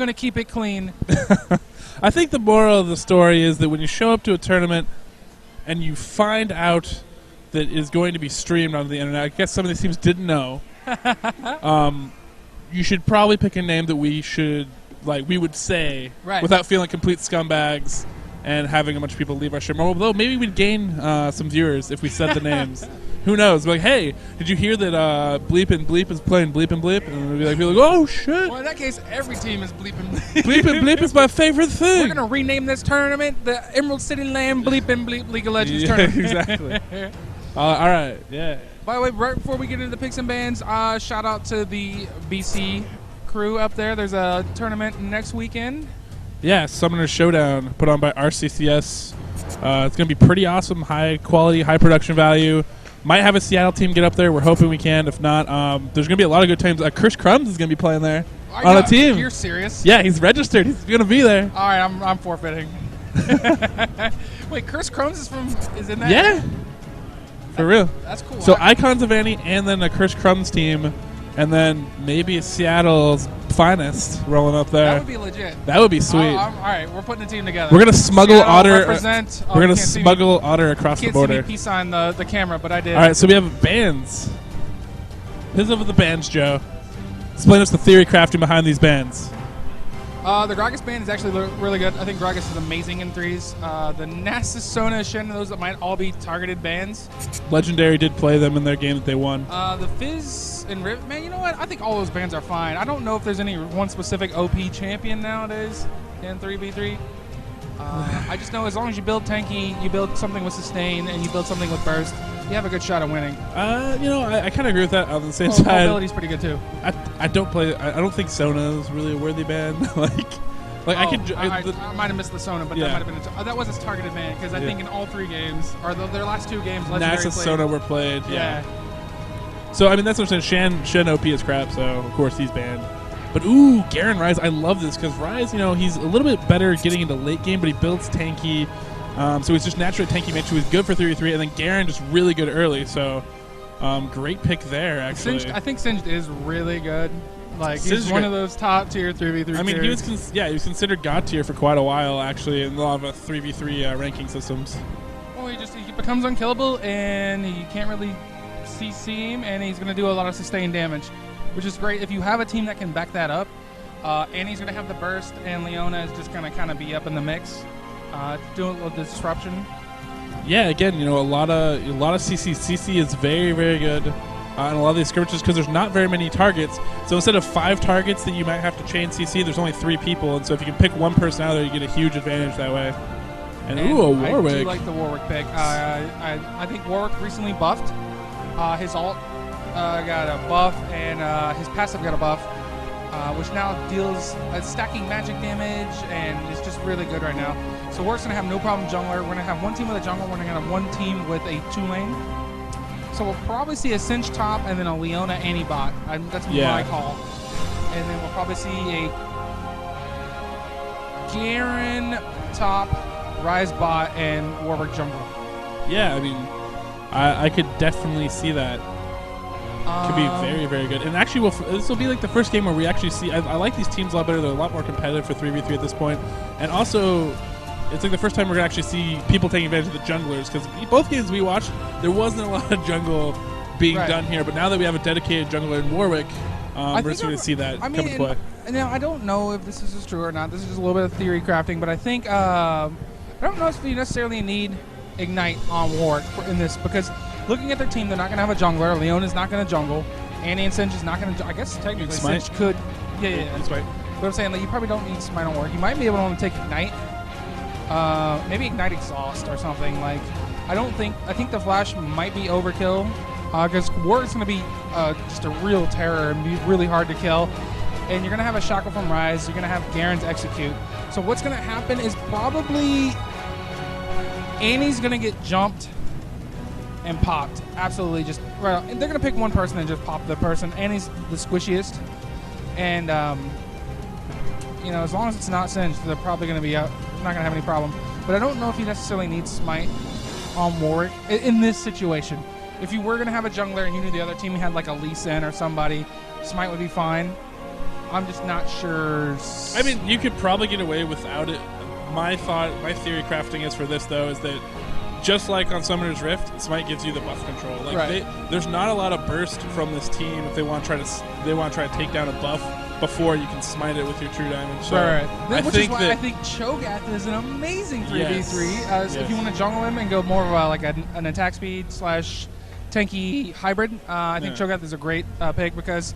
going to keep it clean. I think the moral of the story is that when you show up to a tournament and you find out that is going to be streamed on the internet, I guess some of these teams didn't know, you should probably pick a name that we would say without feeling complete scumbags and having a bunch of people leave our stream. Although maybe we'd gain some viewers if we said the names. Who knows? Like, hey, did you hear that Bleep and Bleep is playing Bleep and Bleep? And we'd be like, oh, shit. Well, in that case, every team is Bleep and Bleep. Bleep and Bleep is my favorite thing. We're going to rename this tournament the Emerald City Land Bleep and Bleep League of Legends tournament. Exactly. All right, yeah. By the way, right before we get into the picks and bans, shout out to the BC crew up there. There's a tournament next weekend. Yeah, Summoner Showdown put on by RCCS. It's going to be pretty awesome, high quality, high production value. Might have a Seattle team get up there. We're hoping we can. If not, there's going to be a lot of good times. Chris Crumbs is going to be playing there on a team. You're serious? Yeah, he's registered. He's going to be there. All right, I'm forfeiting. Wait, Chris Crumbs is in that? Yeah. For real. That's cool. So Icons of Annie and then a Chris Crumbs team and then maybe a Seattle's finest rolling up there. That would be legit. That would be sweet. All right, we're putting a team together. We're gonna smuggle Seattle Otter. Represent. We're gonna smuggle Otter across the border. Can't see me peace sign the camera, but I did. All right, so we have bands. Here's over the bands, Joe. Explain us the theory crafting behind these bands. The Gragas band is actually really good. I think Gragas is amazing in threes. The Nasus, Sona, Shen, those that might all be targeted bands. Legendary did play them in their game that they won. The Fizz and Rivet, man, you know what? I think all those bands are fine. I don't know if there's any one specific OP champion nowadays in 3v3. I just know as long as you build tanky, you build something with sustain, and you build something with burst, you have a good shot at winning. I kind of agree with that. On the same side, mobility's pretty good too. I don't think Sona is really a worthy band. I might have missed the Sona, but that might have been that was his targeted band because I think in all three games or their last two games, Legendary Nasus, played. Sona were played. Yeah. So I mean that's what I'm saying. Shen OP is crap, so of course he's banned. But Garen Rise, I love this because Rise, he's a little bit better getting into late game, but he builds tanky. So he's just naturally a tanky match who is good for 3v3, and then Garen just really good early. So great pick there, actually. I think Singed is really good. Like he's one of those top tier 3v3. I mean, he was considered god tier for quite a while, actually, in a lot of 3v3 ranking systems. Well, he becomes unkillable, and he can't really CC him, and he's going to do a lot of sustained damage, which is great if you have a team that can back that up. And he's going to have the burst, and Leona is just going to kind of be up in the mix, doing a little disruption. Yeah, again, a lot of CC. CC is very, very good on a lot of these skirmishes because there's not very many targets. So instead of 5 targets that you might have to chain CC, there's only 3 people, and so if you can pick one person out of there, you get a huge advantage that way. And a Warwick. I do like the Warwick pick. I think Warwick recently buffed. His ult got a buff, and his passive got a buff, which now deals stacking magic damage, and is just really good right now. So Warwick's going to have no problem jungler. We're going to have one team with a jungle. We're going to have one team with a 2-lane. So we'll probably see a Cinch top and then a Leona Annie bot. That's my call. And then we'll probably see a Garen top, Rise bot, and Warwick jungle. Yeah, I mean, I could definitely see that. Could be very, very good. And actually, this will be like the first game where we actually see. I like these teams a lot better. They're a lot more competitive for 3v3 at this point. And also, it's like the first time we're going to actually see people taking advantage of the junglers. Because both games we watched, there wasn't a lot of jungle being done here. But now that we have a dedicated jungler in Warwick, we're just going to see that come into play. Now, I don't know if this is true or not. This is just a little bit of theory crafting. But I think, I don't know if you necessarily need Ignite on Warwick in this. Because looking at their team, they're not going to have a jungler. Leona's not going to jungle. Annie and Cinch is not going to. I guess technically Smite? Cinch could. Yeah. Smite. But I'm saying you probably don't need Smite on Warwick. You might be able to take Ignite. Maybe Ignite Exhaust or something. I think the Flash might be overkill. Because Warwick's going to be just a real terror and be really hard to kill. And you're going to have a Shackle from Rise. You're going to have Garen's Execute. So what's going to happen is probably Annie's going to get jumped and popped. Absolutely. Just right. And they're going to pick one person and just pop the person. Annie's the squishiest. And, as long as it's not Singed, they're probably going to be out. They're not going to have any problem. But I don't know if you necessarily need Smite on Warwick in this situation. If you were going to have a jungler and you knew the other team had like a Lee Sin or somebody, Smite would be fine. I'm just not sure. I mean, you could probably get away without it. My theory crafting is for this, though, is that just like on Summoner's Rift, Smite gives you the buff control. Like there's not a lot of burst from this team if they want to try to take down a buff before you can smite it with your true damage. So Which is why I think Cho'Gath is an amazing 3v3. If you want to jungle him and go more of like an attack speed / tanky hybrid, I think Cho'Gath is a great pick because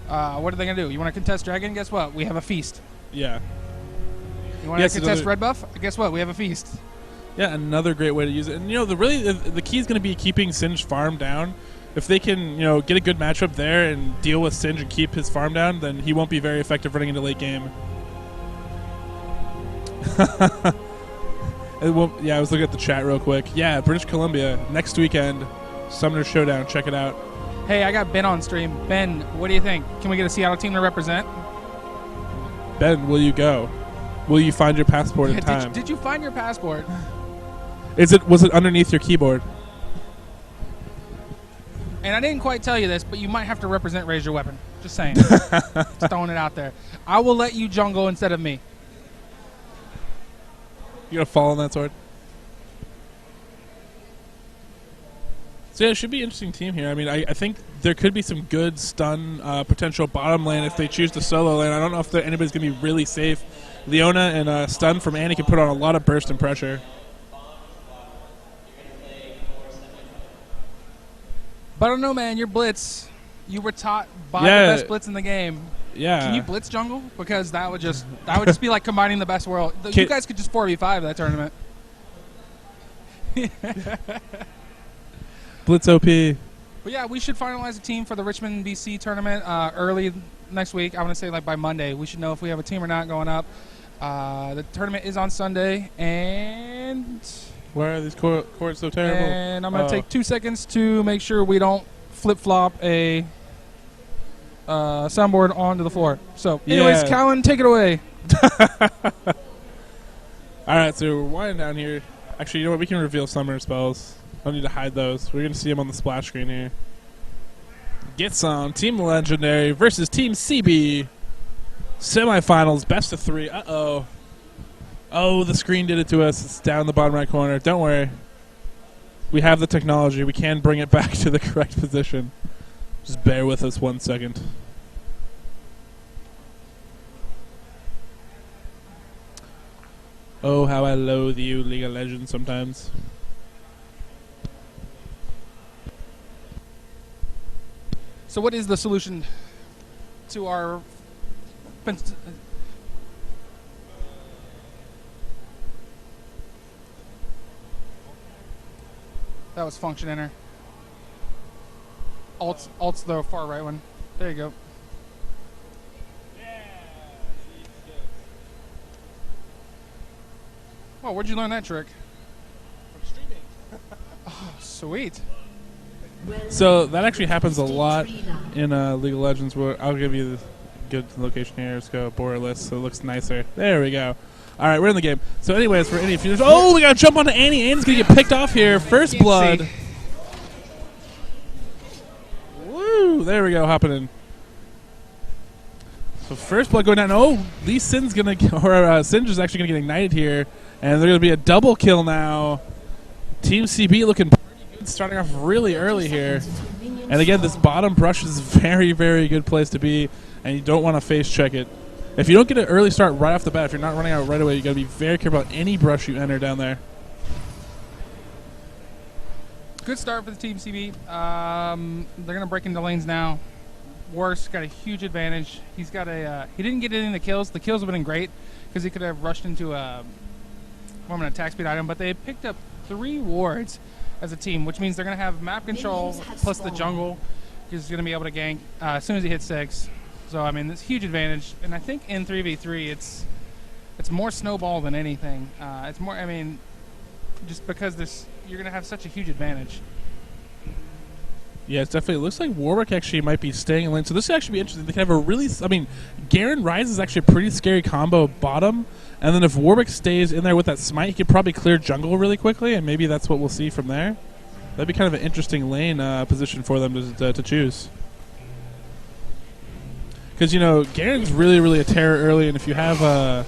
what are they going to do? You want to contest Dragon? Guess what? We have a feast. Yeah. You want to contest Red buff? Guess what? We have a feast. Yeah, another great way to use it. And, the key is going to be keeping Singe farm down. If they can, get a good matchup there and deal with Singe and keep his farm down, then he won't be very effective running into late game. I was looking at the chat real quick. Yeah, British Columbia, next weekend, Summoner Showdown. Check it out. Hey, I got Ben on stream. Ben, what do you think? Can we get a Seattle team to represent? Ben, will you go? Will you find your passport in time? Did you find your passport? Was it underneath your keyboard? And I didn't quite tell you this, but you might have to represent Raise Your Weapon. Just saying. Just throwing it out there. I will let you jungle instead of me. You gonna fall on that sword? So yeah, it should be an interesting team here. I mean, I think there could be some good stun potential bottom lane if they choose to solo lane. I don't know if anybody's going to be really safe. Leona and stun from Annie can put on a lot of burst and pressure. But I don't know, man. You're Blitz. You were taught by the best Blitz in the game. Yeah. Can you Blitz jungle? Because that would just be like combining the best world. You guys could just 4v5 that tournament. Blitz OP. But yeah, we should finalize a team for the Richmond BC tournament early next week. I want to say like by Monday. We should know if we have a team or not going up. The tournament is on Sunday, and where are these courts so terrible? And I'm going to take 2 seconds to make sure we don't flip-flop a soundboard onto the floor. So, anyways, Callan, take it away. All right, so we're winding down here. Actually, you know what? We can reveal summoner spells. I don't need to hide those. We're going to see them on the splash screen here. Get some. Team Legendary versus Team CB. Semifinals, best of 3. Uh-oh. Oh, the screen did it to us. It's down in the bottom right corner. Don't worry. We have the technology. We can bring it back to the correct position. Just bear with us 1 second. Oh, how I loathe you, League of Legends, sometimes. So what is the solution to our... That was function enter. Alt's the far right one. There you go. Well, where'd you learn that trick? From streaming. Oh, sweet. So that actually happens a lot in League of Legends. Where I'll give you the good location here. Let's go borderless so it looks nicer. There we go. All right, we're in the game. So anyways, for any futures... Oh, we got to jump onto Annie. Annie's going to get picked off here. First blood. Woo, there we go, hopping in. So first blood going down. Oh, Lee Sin's going to... Or Singe is actually going to get ignited here. And there's going to be a double kill now. Team CB looking pretty good, starting off really early here. And again, this bottom brush is a very, very good place to be. And you don't want to face check it. If you don't get an early start right off the bat, if you're not running out right away, you got to be very careful about any brush you enter down there. Good start for the Team CB. They're going to break into lanes now. Worse got a huge advantage. He's got a... he didn't get any of the kills. The kills have been great because he could have rushed into more of an attack speed item, but they picked up 3 wards as a team, which means they're going to have map control plus the jungle. He's going to be able to gank as soon as he hits 6. So, I mean, this huge advantage. And I think in 3v3, it's more snowball than anything. It's more, I mean, just because you're going to have such a huge advantage. Yeah, it's definitely. It looks like Warwick actually might be staying in lane. So this could actually be interesting. They can have a really... I mean, Garen Rise is actually a pretty scary combo bottom. And then if Warwick stays in there with that smite, he could probably clear jungle really quickly. And maybe that's what we'll see from there. That'd be kind of an interesting lane position for them to choose. Because, you know, Garen's really a terror early, and if you have a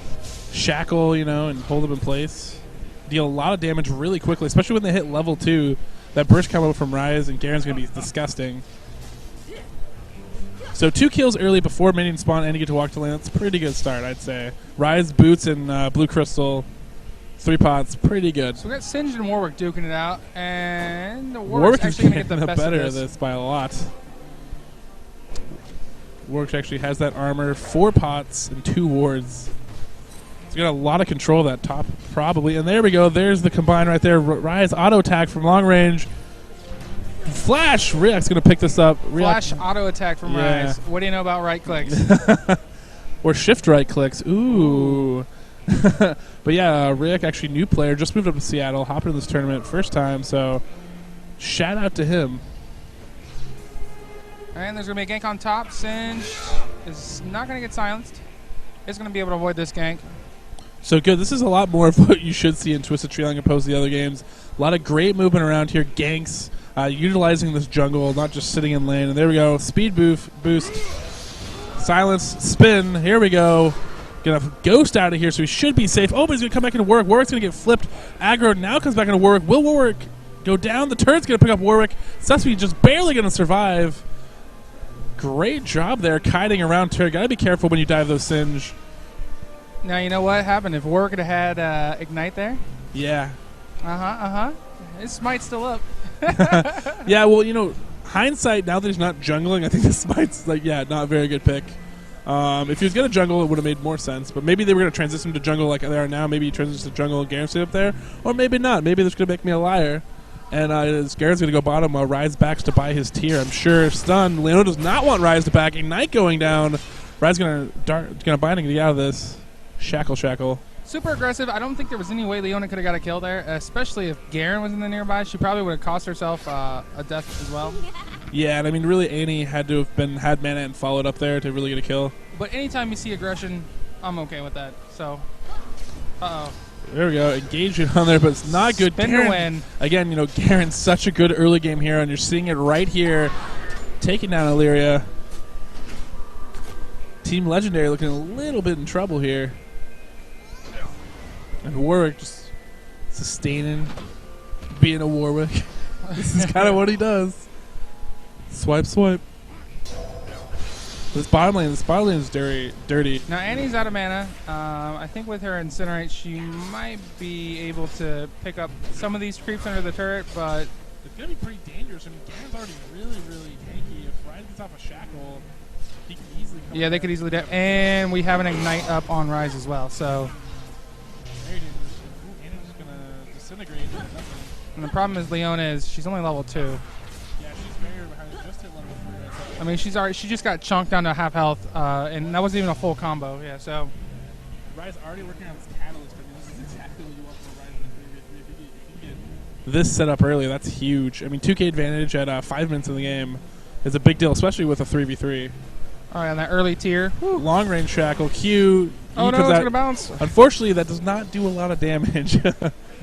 shackle, you know, and hold him in place, deal a lot of damage really quickly, especially when they hit level 2. That burst combo from Rise and Garen's going to be disgusting. So 2 kills early before minion spawn and you get to walk to lane. That's a pretty good start, I'd say. Rise, Boots, and Blue Crystal, 3 pots, pretty good. So we got Singed and Warwick duking it out, and Warwick is actually going to getting get the best better of this by a lot. Warwick actually has that armor, 4 pots, and 2 wards. He's got a lot of control of that top, probably. And there we go. There's the combine right there. Rise auto attack from long range. Flash! Ryak's going to pick this up. Flash auto attack from Rise. What do you know about right clicks? Or shift right clicks. Ooh. But yeah, Ryak, actually new player, just moved up to Seattle, hopped in this tournament first time, so shout out to him. And there's going to be a gank on top. Singed is not going to get silenced. It's going to be able to avoid this gank. So good. This is a lot more of what you should see in Twisted Trailing opposed to the other games. A lot of great movement around here. Ganks, utilizing this jungle, not just sitting in lane. And there we go. Speed boost. Silence. Spin. Here we go. Gonna ghost out of here, so he should be safe. Oh, but he's gonna come back into Warwick. Warwick's gonna get flipped. Aggro now comes back into Warwick. Will Warwick go down? The turn's gonna pick up Warwick. Susby just barely gonna survive. Great job there, kiting around turret. Gotta be careful when you dive those Singe. Now you know what happened if Warwick had had Ignite there. Yeah. His smite's still up. Yeah. Well, you know, hindsight now that he's not jungling, I think this smite's not a very good pick. If he was going to jungle, it would have made more sense. But maybe they were going to transition to jungle like they are now. Maybe he transitions to jungle and Garen stayed up there. Or maybe not. Maybe they're going to make me a liar. And Garen's going to go bottom while Rise backs to buy his tier. I'm sure. Stun. Leona does not want Rise to back. Ignite going down. Rise going to bind and get out of this. Shackle. Super aggressive. I don't think there was any way Leona could have got a kill there, especially if Garen was in the nearby. She probably would have cost herself a death as well. Yeah, and I mean, really, Annie had to have had mana and followed up there to really get a kill. But anytime you see aggression, I'm okay with that. So, there we go. Engagement on there, but it's not good. Spin to win. Again, you know, Garen's such a good early game hero, and you're seeing it right here. Taking down Illyria. Team Legendary looking a little bit in trouble here. And Warwick just sustaining, being a Warwick. This is kind of what he does. Swipe. This bottom lane is dirty. Now Annie's out of mana. I think with her Incinerate, she might be able to pick up some of these creeps under the turret, but it's gonna be pretty dangerous. I mean, Garen's already really tanky. If Rise gets off a shackle, he can easily come they could easily and we have an Ignite up on Rise as well, so very dangerous. Ooh, Annie's just gonna disintegrate. And the problem is Leona she's only level 2. Yeah, she's very behind. Just hit level 3 right there. I mean, she just got chunked down to half health, and that wasn't even a full combo. Yeah, so Rise already working on this catalyst. I mean, this is exactly what you want from Rise in the 3v3. If you get this set up early, that's huge. I mean, 2K advantage at 5 minutes in the game is a big deal, especially with a 3v3. All right, on that early tier. Long range shackle, Q. Oh no, it's gonna bounce. Unfortunately, that does not do a lot of damage.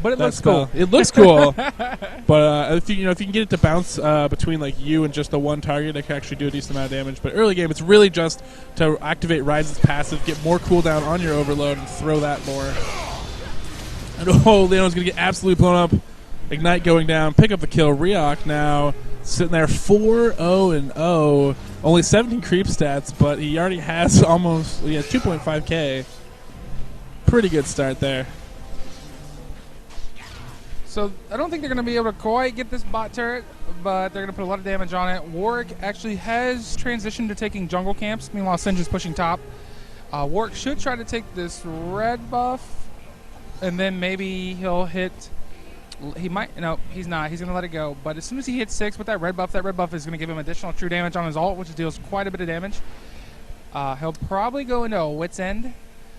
But it looks cool. It looks cool. But if you can get it to bounce between like you and just the one target, it can actually do a decent amount of damage. But early game, it's really just to activate Rise's passive, get more cooldown on your overload, and throw that more. And Leona's gonna get absolutely blown up. Ignite going down, pick up the kill. Ryak now sitting there 4-0-0. Only 17 creep stats, but he already has almost 2.5k. Pretty good start there. So I don't think they're going to be able to quite get this bot turret, but they're going to put a lot of damage on it. Warwick actually has transitioned to taking jungle camps. Meanwhile, Singe is pushing top. Warwick should try to take this red buff, and then maybe he'll hit... He might... No, he's not. He's going to let it go. But as soon as he hits 6 with that red buff is going to give him additional true damage on his ult, which deals quite a bit of damage. He'll probably go into a Wit's End.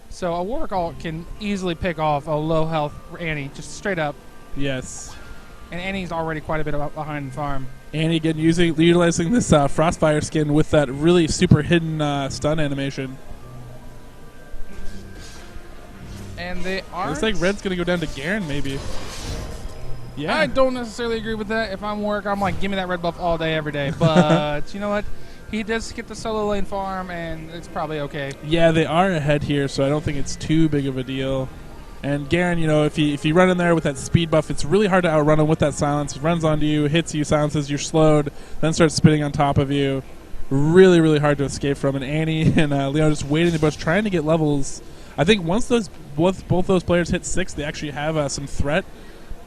So a Warwick ult can easily pick off a low health Annie, just straight up. Yes. And Annie's already quite a bit behind the farm. Annie again utilizing this Frostfire skin with that really super hidden stun animation. And they are... Looks like Red's going to go down to Garen maybe. Yeah. I don't necessarily agree with that. If I'm Warwick, I'm like, give me that red buff all day, every day. But you know what? he does get the solo lane farm, and it's probably okay. Yeah, they are ahead here, so I don't think it's too big of a deal. And Garen, you know, if you run in there with that speed buff, it's really hard to outrun him with that silence. He runs onto you, hits you, silences, you're slowed, then starts spinning on top of you. Really, really hard to escape from. And Annie and Leon just waiting in the bush, trying to get levels. I think once both those players hit 6, they actually have some threat.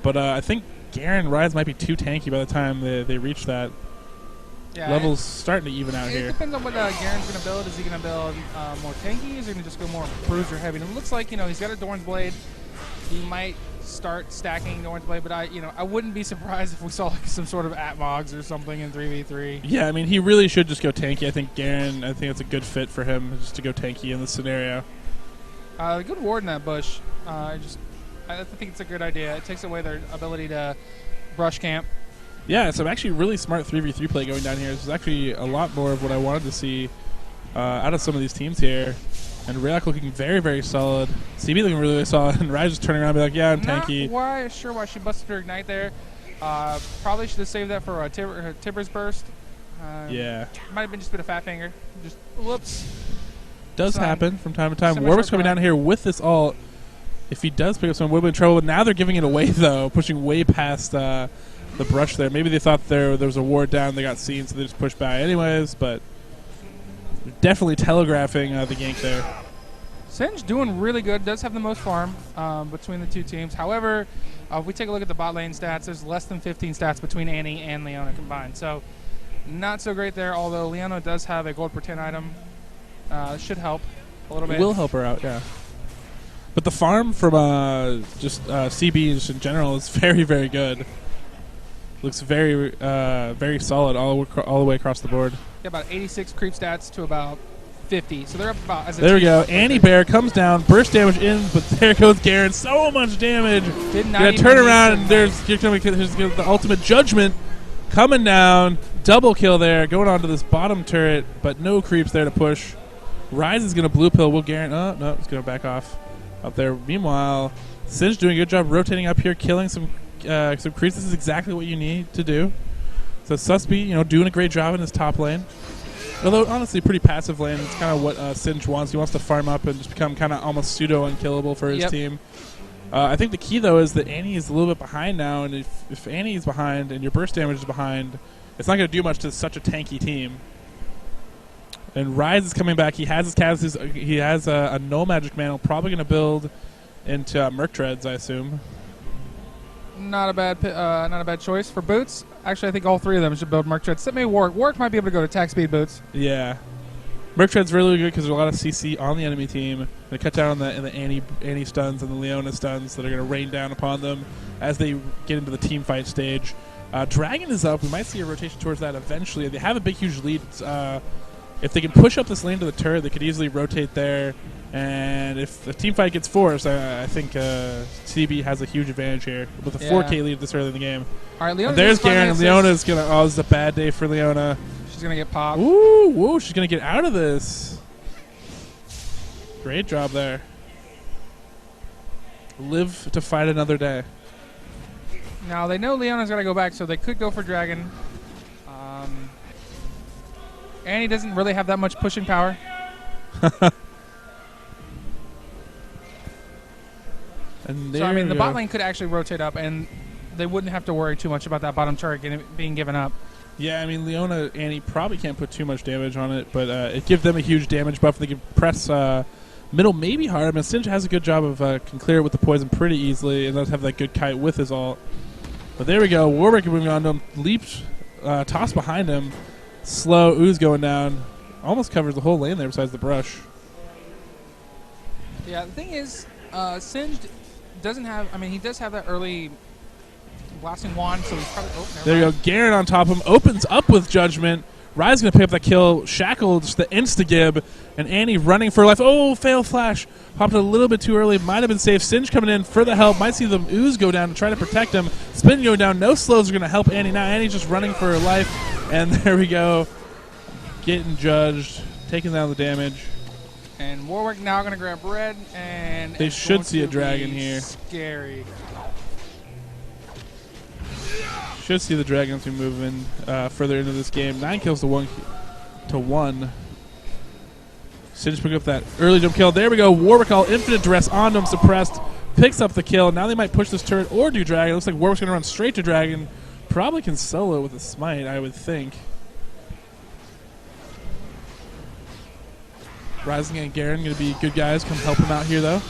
But I think Garen and Rise might be too tanky by the time they reach that. Yeah, levels starting to even out here. It depends on what Garen's going to build. Is he going to build more tanky? Is he going to just go more bruiser heavy? And it looks like, you know, he's got a Dorn's Blade. He might start stacking Dorn's Blade, but I wouldn't be surprised if we saw like some sort of Atmogs or something in 3v3. Yeah, I mean, he really should just go tanky. I think it's a good fit for him just to go tanky in this scenario. Good ward in that bush. I think it's a good idea. It takes away their ability to brush camp. Yeah, it's actually really smart 3v3 play going down here. This is actually a lot more of what I wanted to see out of some of these teams here. And Rayok looking very, very solid. CB looking really, really solid. And Rise just turning around and be like, yeah, I'm tanky. Not sure why she busted her Ignite there. Probably should have saved that for Tibbers burst. Yeah. Might have just been a fat finger. Just, whoops. Does happen from time to time. Warwick's coming down here with this ult. If he does pick up some, we'll be in trouble. But now they're giving it away, though, pushing way past the brush there. Maybe they thought there was a ward down, they got seen, so they just pushed back anyways, but definitely telegraphing the gank there. Singe doing really good, does have the most farm between the two teams. However, if we take a look at the bot lane stats, there's less than 15 stats between Annie and Leona combined. So not so great there, although Leona does have a gold per 10 item. Should help a little bit. It will help her out, yeah. But the farm from CB just in general is very, very good. Looks very, very solid all the way across the board. Yeah, about 86 creep stats to about 50. So they're up about. There we go. Annie Bear comes down, burst damage in, but there goes Garen. So much damage. Did not even turn around, and there's the ultimate judgment coming down. Double kill there, going on to this bottom turret, but no creeps there to push. Rise is going to blue pill. Will Garen? Oh, no, it's going to back off up there. Meanwhile, Singe doing a good job rotating up here, killing some creeps. This is exactly what you need to do. So Susby, doing a great job in his top lane. Although, honestly, pretty passive lane. It's kind of what Singe wants. He wants to farm up and just become kind of almost pseudo-unkillable for his team. I think the key, though, is that Annie is a little bit behind now, and if Annie is behind and your burst damage is behind, it's not going to do much to such a tanky team. And Rise is coming back. He has his cast. He has a no magic mantle. Probably going to build into Merc Treads, I assume. Not a bad choice for boots. Actually, I think all three of them should build Merc Treads. Except maybe Warwick. Warwick might be able to go to attack speed boots. Yeah, Merc Treads really good because there's a lot of CC on the enemy team. They cut down on the Annie stuns and the Leona stuns that are going to rain down upon them as they get into the team fight stage. Dragon is up. We might see a rotation towards that eventually. They have a big, huge lead. If they can push up this lane to the turret, they could easily rotate there. And if the team fight gets forced, I think CB has a huge advantage here with a 4K lead this early in the game. All right, Leona. There's Garen. And Leona's going to... Oh, this is a bad day for Leona. She's going to get popped. Ooh, she's going to get out of this. Great job there. Live to fight another day. Now, they know Leona's got to go back, so they could go for Dragon. Annie doesn't really have that much pushing power. And so, I mean, the bot lane could actually rotate up, and they wouldn't have to worry too much about that bottom turret being given up. Yeah, I mean, Leona, Annie probably can't put too much damage on it, but it gives them a huge damage buff. They can press middle maybe hard. I mean, Singe has a good job of can clear it with the poison pretty easily, and does have that good kite with his ult. But there we go. Warwick moving on to him. Leaps, toss behind him. Slow, ooze going down. Almost covers the whole lane there besides the brush. Yeah, the thing is, Singed doesn't have... I mean, he does have that early blasting wand, so he's probably... Oh, there you go. Garen on top of him. Opens up with Judgment. Rise going to pick up that kill. Shackle, just the insta-gib. And Annie running for life. Oh, fail flash. Popped it a little bit too early. Might have been safe. Singe coming in for the help. Might see the ooze go down to try to protect him. Spin going down. No slows are going to help Annie. Now Annie's just running for her life. And there we go. Getting judged. Taking down the damage. And Warwick now going to grab red. And they should see a dragon here. Scary. Should see the dragons be moving further into this game. 9 kills to 1 to 1. Singe picking up that early jump kill. There we go. Warwick all infinite duress onto him, suppressed. Picks up the kill. Now they might push this turret or do Dragon. It looks like Warwick's going to run straight to Dragon. Probably can solo with a smite, I would think. Rising and Garen going to be good guys. Come help him out here, though.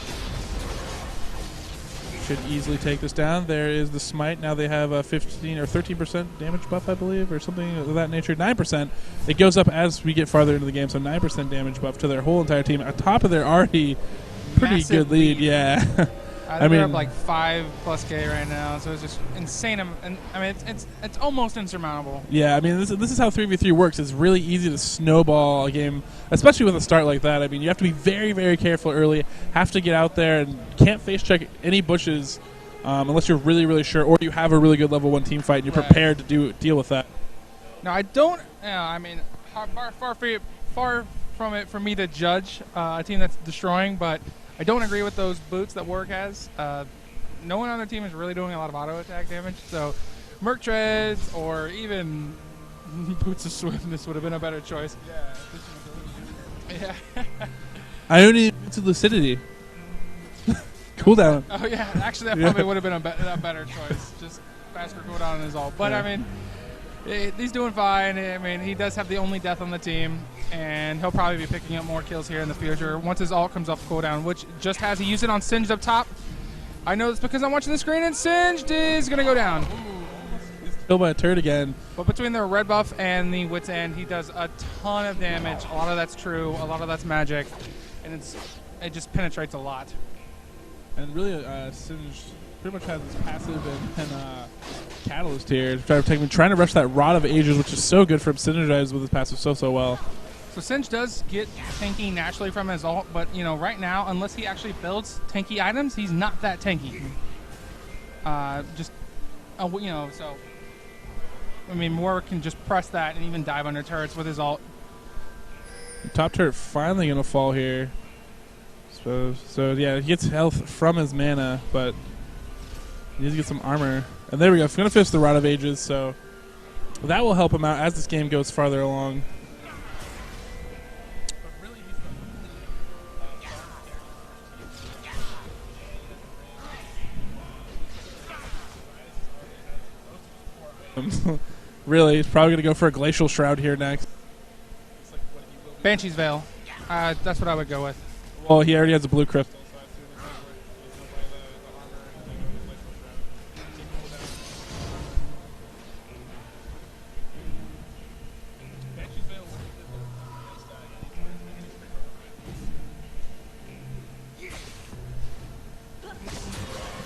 Should easily take this down. There is the smite. Now they have a 15 or 13% damage buff, I believe, or something of that nature. 9%. It goes up as we get farther into the game, so 9% damage buff to their whole entire team. On top of their already pretty Massive good lead. Yeah. I mean, they're up like 5+K right now, so it's just insane. I mean, it's almost insurmountable. Yeah, I mean, this is how 3v3 works. It's really easy to snowball a game, especially with a start like that. I mean, you have to be very, very careful early. Have to get out there and can't face check any bushes unless you're really, really sure, or you have a really good level 1 team fight and you're prepared to deal with that. No, I don't. I mean, far from it for me to judge a team that's destroying, but I don't agree with those boots that Warwick has. No one on their team is really doing a lot of auto attack damage, so Merc Treads or even Boots of Swiftness would have been a better choice. Yeah. I only Boots of Lucidity. Cooldown. Oh yeah, actually that probably would have been a better choice. Just faster cooldown is all. But I mean, he's doing fine. I mean, he does have the only death on the team, and he'll probably be picking up more kills here in the future once his ult comes off cooldown, which just has he used it on Singed up top. I know this because I'm watching the screen, and Singed is going to go down. He's killed by a turret again. But between the red buff and the Wit's End, he does a ton of damage. A lot of that's true. A lot of that's magic. And it just penetrates a lot. And really, Singed pretty much has his passive and catalyst here. Trying to rush that Rod of Ages, which is so good for him. Synergizes with his passive so well. So Singe does get tanky naturally from his ult, but you know, right now, unless he actually builds tanky items, he's not that tanky. You know, so I mean, Warwick can just press that and even dive under turrets with his ult. Top turret finally gonna fall here. So yeah, he gets health from his mana, but he needs to get some armor. And there we go. He's gonna finish the Rod of Ages, so that will help him out as this game goes farther along. Really, he's probably going to go for a Glacial Shroud here next. Banshee's Veil. That's what I would go with. Well, he already has a blue crystal.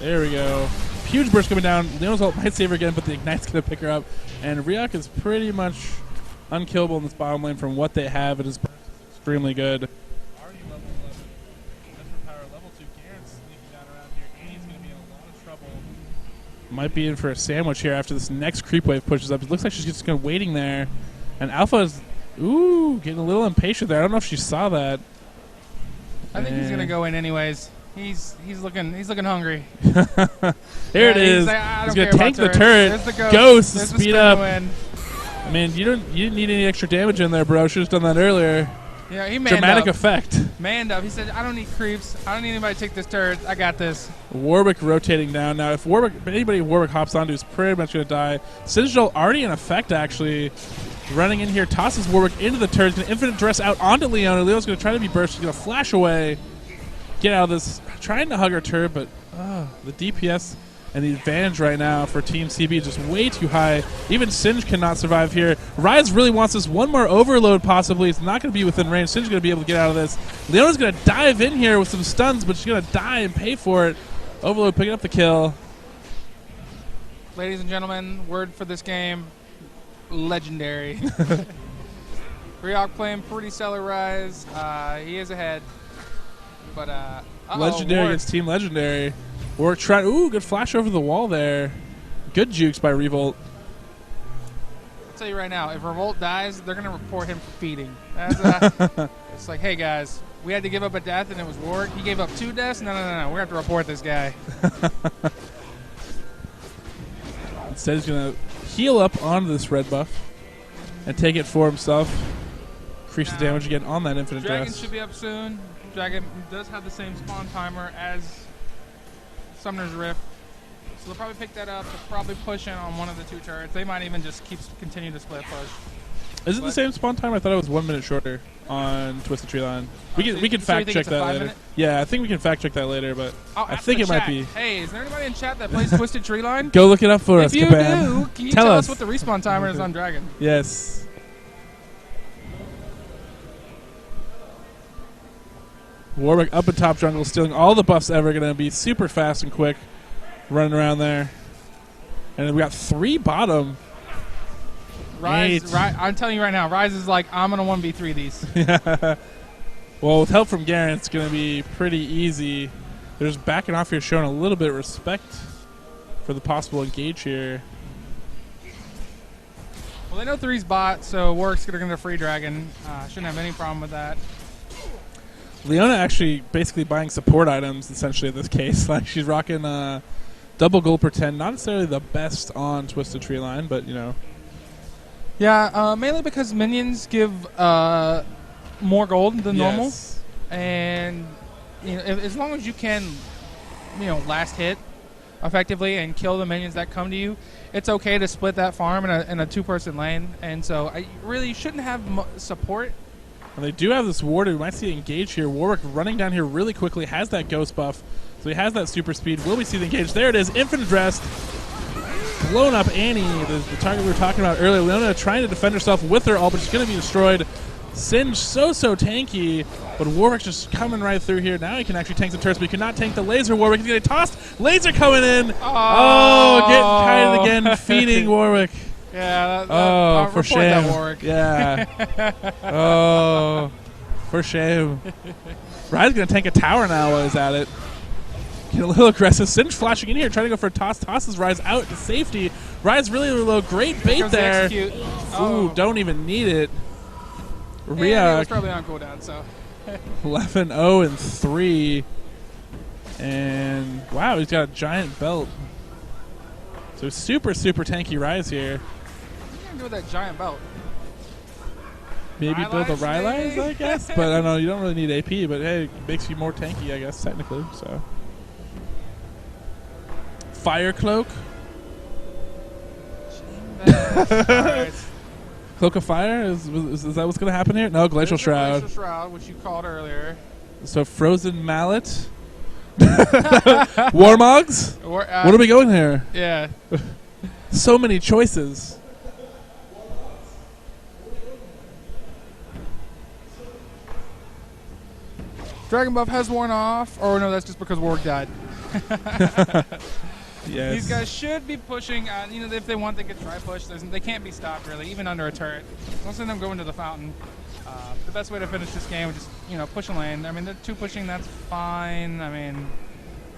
There we go. Huge burst coming down. Leona's ult might save her again, but the Ignite's going to pick her up. And Ryuk is pretty much unkillable in this bottom lane from what they have. It is extremely good. Already level 11. Desperate power level 2. Garen's sneaking down around here. He's going to be in a lot of trouble. Might be in for a sandwich here after this next creep wave pushes up. It looks like she's just kind of waiting there. And Alpha is, getting a little impatient there. I don't know if she saw that. I think he's going to go in anyways. He's looking hungry. There it is. He's gonna tank the turret. Ghost to speed up. I mean, you didn't need any extra damage in there, bro. Should have done that earlier. Yeah, he manned dramatic up. Effect. Manned up. He said, "I don't need creeps. I don't need anybody to take this turret. I got this." Warwick rotating down now. If anybody Warwick hops onto, is pretty much gonna die. Citadel already in effect, actually. Running in here, tosses Warwick into the turret. Gonna infinite dress out onto Leona. Leona's gonna try to be burst. She's gonna flash away. Get out of this. Trying to hug her turret, but the DPS and the advantage right now for Team CB is just way too high. Even Singe cannot survive here. Rise really wants this one more overload possibly. It's not going to be within range. Singe's going to be able to get out of this. Leona's going to dive in here with some stuns, but she's going to die and pay for it. Overload picking up the kill. Ladies and gentlemen, word for this game, legendary. Ryuk playing pretty stellar Rise. He is ahead. But Legendary against Team Legendary. Warwick trying. Ooh, good flash over the wall there. Good jukes by Revolt. I'll tell you right now, if Revolt dies, they're gonna report him for feeding. It's like, hey guys, we had to give up a death and it was Warwick. He gave up 2 deaths. No. We're gonna have to report this guy. Instead, he's gonna heal up onto this red buff and take it for himself. increase the damage again on that infinite Dragon dress. should be up soon. Dragon does have the same spawn timer as Summoner's Rift. So they'll probably pick that up. They'll probably push in on one of the 2 turrets. They might even just continue to split push. Is it the same spawn time? I thought it was 1 minute shorter on Twisted Tree Line. We can fact check that later. Minute? Yeah, I think we can fact check that later, but I think it might be. Hey, is there anybody in chat that plays Twisted Tree Line? Go look it up for us, If you Kabam. do, can you tell us what the respawn timer is on Dragon? Yes. Warwick up in top jungle, stealing all the buffs ever. Going to be super fast and quick, running around there. And then we got 3 bottom. Rise, I'm telling you right now, Rise is like, I'm going to 1v3 these. Yeah. Well, with help from Garen, it's going to be pretty easy. They're just backing off here, showing a little bit of respect for the possible engage here. Well, they know 3's bot, so Warwick's going to free Dragon. Shouldn't have any problem with that. Leona actually basically buying support items, essentially, in this case. Like, she's rocking double gold per 10. Not necessarily the best on Twisted Tree Line, but, you know. Yeah, mainly because minions give more gold than normal. And, you know, as long as you can, you know, last hit effectively and kill the minions that come to you, it's okay to split that farm in a 2-person lane. And so I really shouldn't have support. And they do have this warded. We might see it engage here. Warwick running down here really quickly, has that ghost buff, so he has that super speed. Will we see the engage? There it is, infinite dress. Blown up Annie, the target we were talking about earlier. Leona trying to defend herself with her ult, but she's going to be destroyed. Singe so tanky, but Warwick just coming right through here. Now he can actually tank the turrets, but he cannot tank the laser. Warwick is getting tossed. Laser coming in. Oh, getting kited again, feeding Warwick. Yeah, for shame. That, Warwick. Yeah. Oh, for shame. Ryan's going to tank a tower now while he's at it. Getting a little aggressive. Singe flashing in here, trying to go for a toss. Tosses Rise out to safety. Rise really low. Great bait there. Ooh, don't even need it. Rhea was probably on cooldown, so. 11-0 and 3. And wow, he's got a giant belt. So super tanky Rise here. What are you going to do with that giant belt? Maybe build a Rylai's, I guess. But I don't know, you don't really need AP, but hey, it makes you more tanky, I guess, technically. So Fire Cloak. Right. Cloak of Fire? Is that what's going to happen here? No, Glacial Shroud. Glacial Shroud, which you called earlier. So Frozen Mallet. Warmogs? What are we going here? Yeah. So many choices. Dragon buff has worn off. Or no, that's just because Warwick died. Yes. These guys should be pushing. You know, if they want, they could try push. They can't be stopped, really, even under a turret. Most of them go into the fountain. The best way to finish this game is just, you know, push a lane. I mean, they're 2 pushing, that's fine. I mean,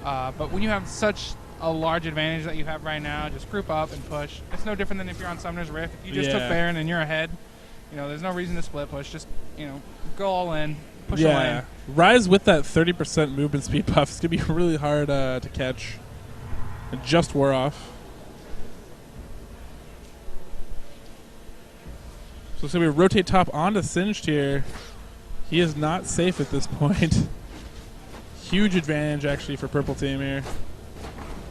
but when you have such a large advantage that you have right now, just group up and push. It's no different than if you're on Summoner's Rift. If you just took Baron and you're ahead, you know, there's no reason to split push. Just, you know, go all in, push a lane. Rise with that 30% movement speed buff is going to be really hard to catch. It just wore off. So it's going to be rotate top onto Singed here. He is not safe at this point. Huge advantage, actually, for Purple Team here.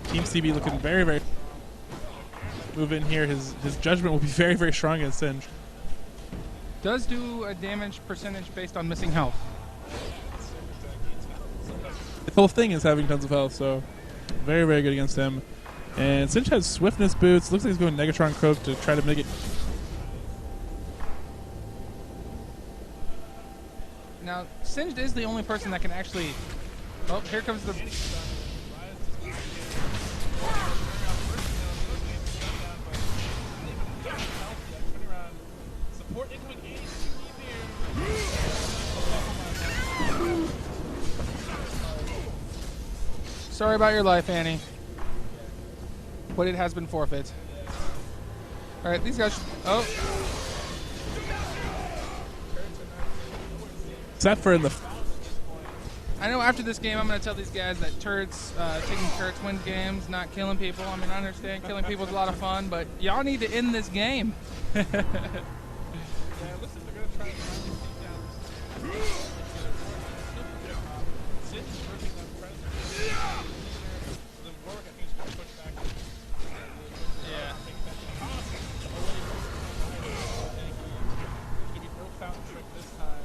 Team CB looking very move in here. His judgment will be very strong against Singe. Does do a damage percentage based on missing health. The whole thing is having tons of health, so very good against him. And Singe has swiftness boots. Looks like he's going Negatron Croak to try to make it. Now, Singed is the only person that can actually... Oh, here comes the... Sorry about your life, Annie. But it has been forfeit. Alright, these guys should... Oh. Except for in the... I know after this game I'm going to tell these guys that turrets, taking turrets wins games, not killing people. I mean, I understand killing people is a lot of fun, but y'all need to end this game. Yeah, listen, they're going to try to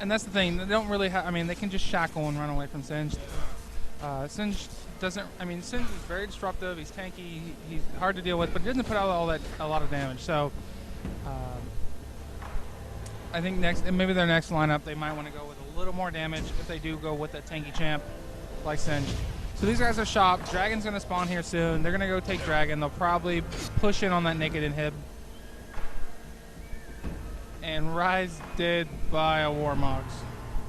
And that's the thing. They don't really have. I mean, they can just shackle and run away from Singed. Singed doesn't. I mean, Singed is very disruptive. He's tanky. He's hard to deal with, but he doesn't put out a lot of damage. So, I think maybe their next lineup, they might want to go with a little more damage if they do go with a tanky champ like Singed. So these guys are shopped. Dragon's going to spawn here soon. They're going to go take Dragon. They'll probably push in on that naked inhib. And Rise did buy a Warmogs.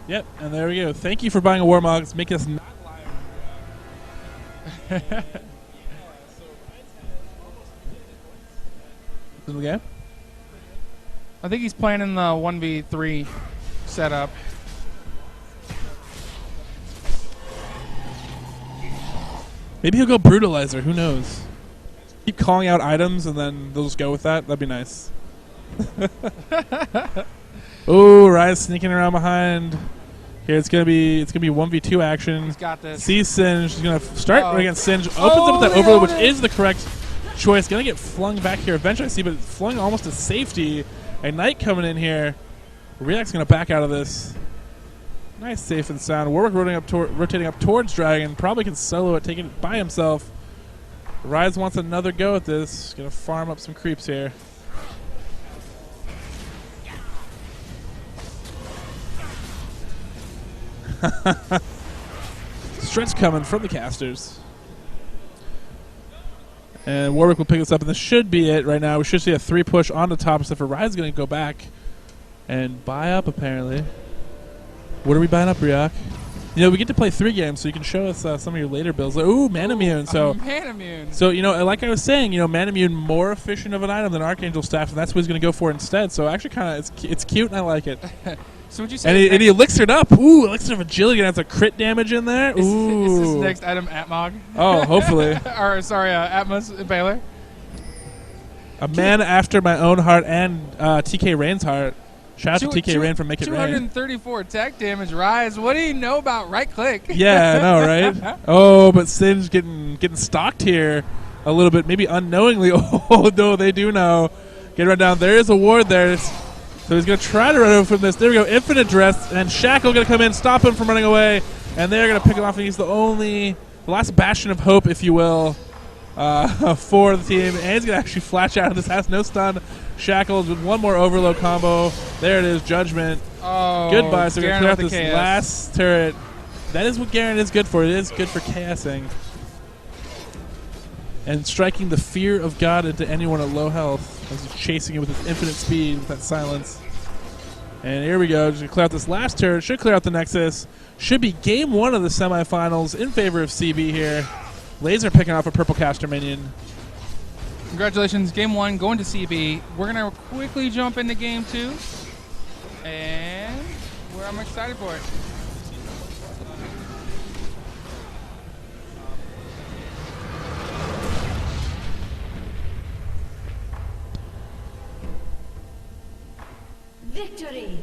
Yep, and there we go. Thank you for buying a Warmogs. Make us not lie. Okay. I think he's playing in the 1v3 setup. Maybe he'll go Brutalizer. Who knows? Keep calling out items, and then they'll just go with that. That'd be nice. Oh, Rise sneaking around behind. Here it's gonna be 1v2 action. He's got this. See Singe. He's gonna start against Singe. Opens up with that overload, which is the correct choice. Gonna get flung back here eventually. I see, but flung almost to safety. A Knight coming in here. React's gonna back out of this. Nice, safe and sound. Warwick rotating up towards Dragon. Probably can solo it, taking it by himself. Rise wants another go at this. Gonna farm up some creeps here. Stretch coming from the casters. And Warwick will pick this up, and this should be it right now. We should see a 3 push on the top, except for Rise is going to go back and buy up, apparently. What are we buying up, Ryok? You know, we get to play 3 games, so you can show us some of your later builds. Like, ooh, Manamune. So, Manamune. So, you know, like I was saying, you know, Manamune more efficient of an item than Archangel Staff, and that's what he's going to go for instead. So, actually, kind of, it's cute, and I like it. So would you say? And he elixired up. Ooh, elixir of agility. That's a crit damage in there. Ooh. Is this next item Atmog? Oh, hopefully. Or sorry, Atmos Impaler. A man after my own heart and TK Rain's heart. Shout out to TK Rain for making it rain. 234 attack damage. Rise. What do you know about right click? Yeah, I know, right? Oh, but Singe getting stalked here a little bit, maybe unknowingly. Oh no, they do know. Get run down. There is a ward there. So he's going to try to run over from this. There we go. Infinite Dress. And Shackle going to come in, stop him from running away. And they're going to pick him off. And he's the last bastion of hope, if you will, for the team. And he's going to actually flash out of this. Has no stun. Shackles with one more overload combo. There it is. Judgment. Oh, goodbye. So we're going to clear out this chaos. last turret. That is what Garen is good for. It is good for chaosing. And striking the fear of God into anyone at low health as he's chasing it with his infinite speed with that silence. And here we go. Just going to clear out this last turret. Should clear out the Nexus. Should be game 1 of the semifinals in favor of CB here. Laser picking off a purple caster minion. Congratulations. Game 1 going to CB. We're going to quickly jump into game 2. And I'm excited for it. Victory!